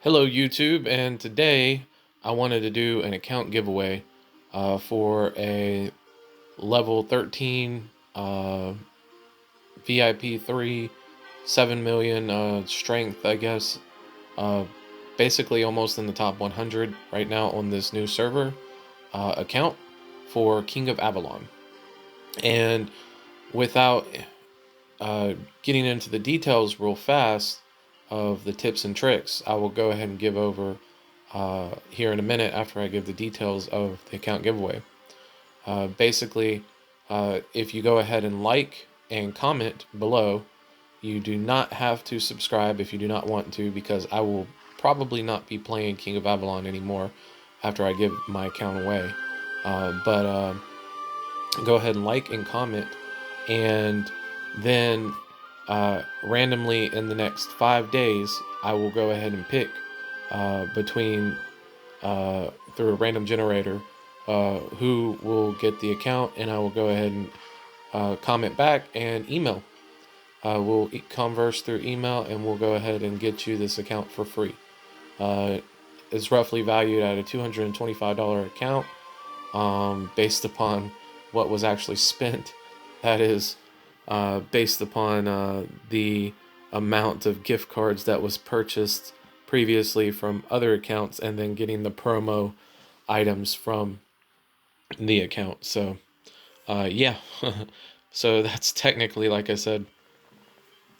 Hello YouTube, and today I wanted to do an account giveaway for a level 13 VIP 3 7 million strength, I guess. Uh, Basically almost in the top 100 right now on this new server account for King of Avalon. And without uh, getting into the details real fast of the tips and tricks, I will go ahead and give over here in a minute after I give the details of the account giveaway. Basically, if you go ahead and like and comment below, you do not have to subscribe if you do not want to, because I will probably not be playing King of Avalon anymore after I give my account away. But go ahead and like and comment, and then randomly in the next 5 days, I will go ahead and pick between through a random generator who will get the account, and I will go ahead and comment back and email. We'll converse through email, and we'll go ahead and get you this account for free. Uh, it's roughly valued at a $225 account, based upon what was actually spent. That is based upon the amount of gift cards that was purchased previously from other accounts, and then getting the promo items from the account. So, yeah. So that's technically, like I said,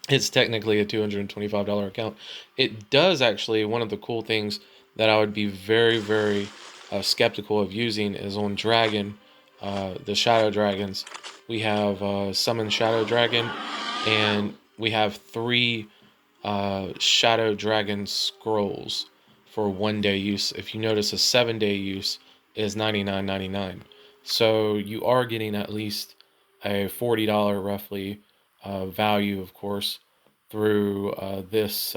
it's technically a $225 account. It does actually, one of the cool things that I would be very, very skeptical of using is on Dragon, the Shadow Dragons. We have Summon Shadow Dragon, and we have 3 Shadow Dragon scrolls for 1 day use. If you notice, a 7-day use is $99.99. So you are getting at least a $40 roughly value, of course, through this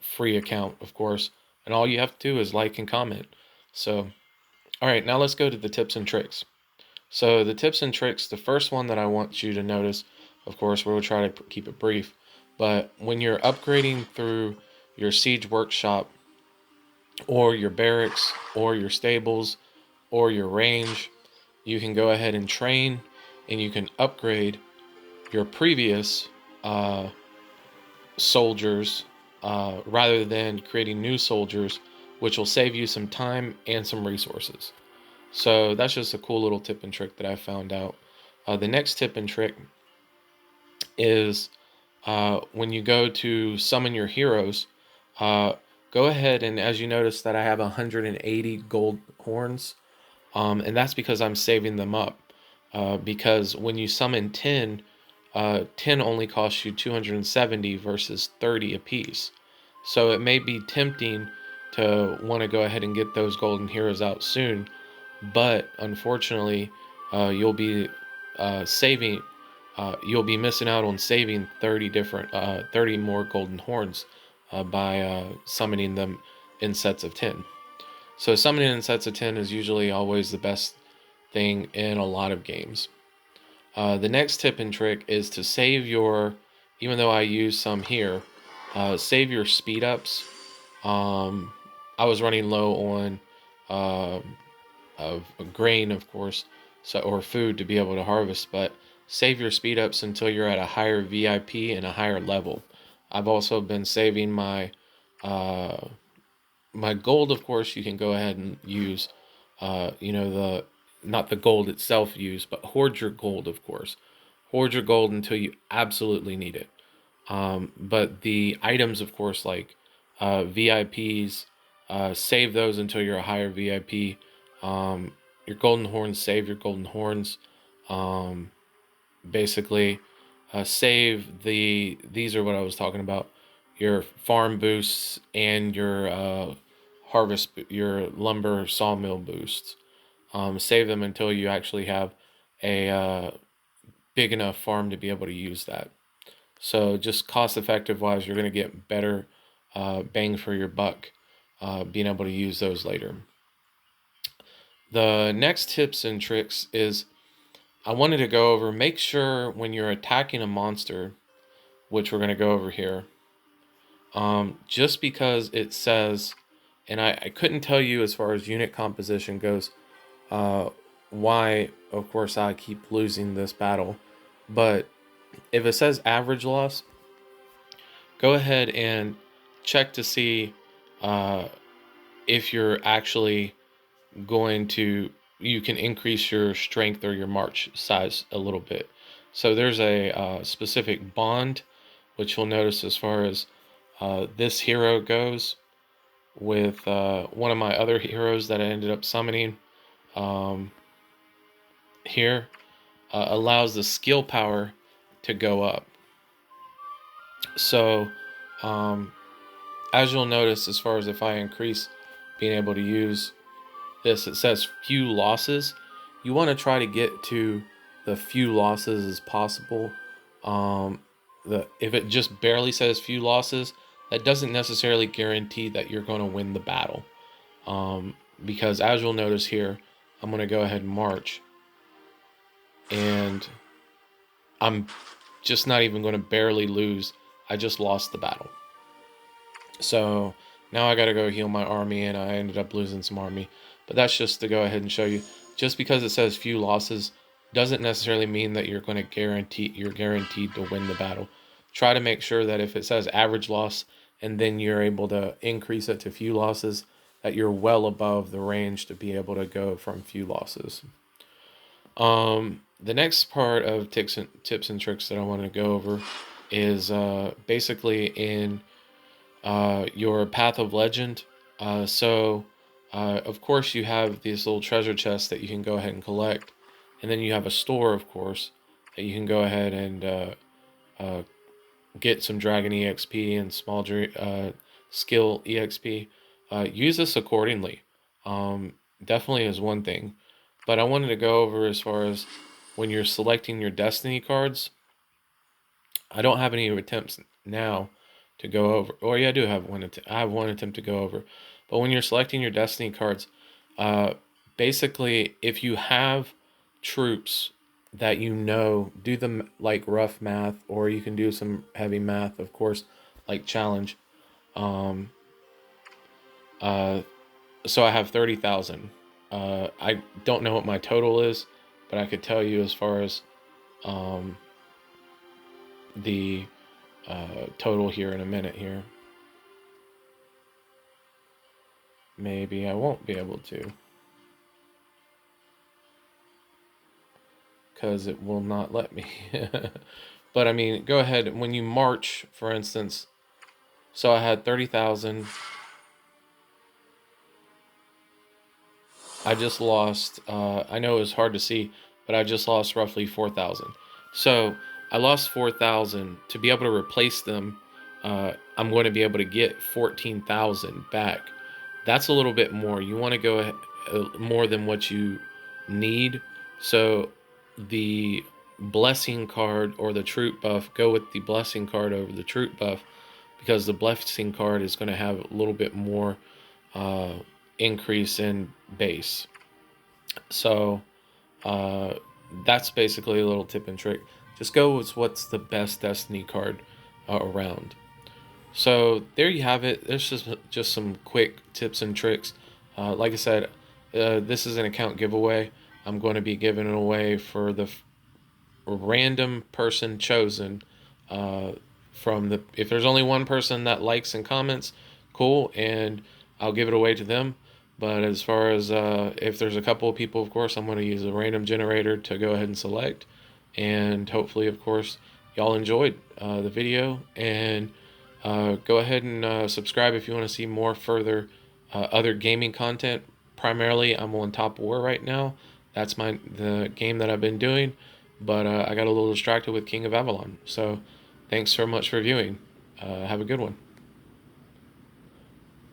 free account, of course. And all you have to do is like and comment. So, all right, now let's go to the tips and tricks. So the tips and tricks, the first one that I want you to notice, of course, we'll try to keep it brief, but when you're upgrading through your siege workshop or your barracks or your stables or your range, you can go ahead and train, and you can upgrade your previous soldiers rather than creating new soldiers, which will save you some time and some resources. So that's just a cool little tip and trick that I found out. The next tip and trick is when you go to summon your heroes, uh, go ahead, and as you notice that I have 180 gold horns, and that's because I'm saving them up. Because when you summon 10, 10 only costs you 270 versus 30 apiece. So it may be tempting to want to go ahead and get those golden heroes out soon, but unfortunately, you'll be saving. You'll be missing out on saving 30 more golden horns by summoning them in sets of 10. So summoning in sets of 10 is usually always the best thing in a lot of games. The next tip and trick is to save your, even though I use some here, save your speed ups. I was running low on of grain, of course, so, or food to be able to harvest, but save your speed ups until you're at a higher VIP and a higher level. I've also been saving my my gold, of course. You can go ahead and use, the not the gold itself used, but hoard your gold, of course. Hoard your gold until you absolutely need it. But the items, of course, like VIPs, save those until you're a higher VIP. Your golden horns, save your golden horns. Um, Basically, save these are what I was talking about. Your farm boosts and your your lumber sawmill boosts. Save them until you actually have a big enough farm to be able to use that. So just cost effective wise, you're going to get better bang for your buck being able to use those later. The next tips and tricks is I wanted to go over, make sure when you're attacking a monster, which we're going to go over here, just because it says, and I couldn't tell you as far as unit composition goes, uh, why, of course, I keep losing this battle. But if it says average loss, go ahead and check to see uh, if you're actually going to, you can increase your strength or your march size a little bit. So there's a specific bond, which you'll notice as far as this hero goes with one of my other heroes that I ended up summoning um, here, allows the skill power to go up. So um, as you'll notice, as far as if I increase being able to use this, it says few losses. You want to try to get to the few losses as possible. If it just barely says few losses, that doesn't necessarily guarantee that you're going to win the battle. Because as you'll notice here, I'm going to go ahead and march, and I'm just not even going to barely lose. I just lost the battle. So now I got to go heal my army, and I ended up losing some army. But that's just to go ahead and show you. Just because it says few losses doesn't necessarily mean that you're guaranteed to win the battle. Try to make sure that if it says average loss and then you're able to increase it to few losses, that you're well above the range to be able to go from few losses. The next part of tips and tricks that I want to go over is basically in your path of legend. Of course, you have these little treasure chests that you can go ahead and collect, and then you have a store, of course, that you can go ahead and get some dragon exp and small skill exp. Use this accordingly. Definitely is one thing, but I wanted to go over as far as when you're selecting your destiny cards. I don't have any attempts now to go over. Or yeah, I do have one. I have one attempt to go over. But when you're selecting your destiny cards, uh, basically, if you have troops that you know, do them like rough math, or you can do some heavy math, of course, like challenge. Um, uh, so I have 30,000. I don't know what my total is, but I could tell you as far as um, the total here in a minute here. Maybe I won't be able to, because it will not let me. But I mean, go ahead. When you march, for instance, so I had 30,000. I just lost, I know it was hard to see, but I just lost roughly 4,000. So I lost 4,000. To be able to replace them, I'm going to be able to get 14,000 back. That's a little bit more. You want to go more than what you need. So the blessing card or the troop buff, go with the blessing card over the troop buff, because the blessing card is going to have a little bit more uh, increase in base. So uh, that's basically a little tip and trick. Just go with what's the best destiny card around. So there you have it. There's just some quick tips and tricks. Like I said, this is an account giveaway. I'm going to be giving it away for the random person chosen from the. If there's only one person that likes and comments, cool, and I'll give it away to them. But as far as if there's a couple of people, of course, I'm going to use a random generator to go ahead and select. And hopefully, of course, y'all enjoyed the video. And go ahead and subscribe if you want to see more further other gaming content. Primarily, I'm on Top War right now. That's the game that I've been doing. But I got a little distracted with King of Avalon. So thanks so much for viewing. Have a good one.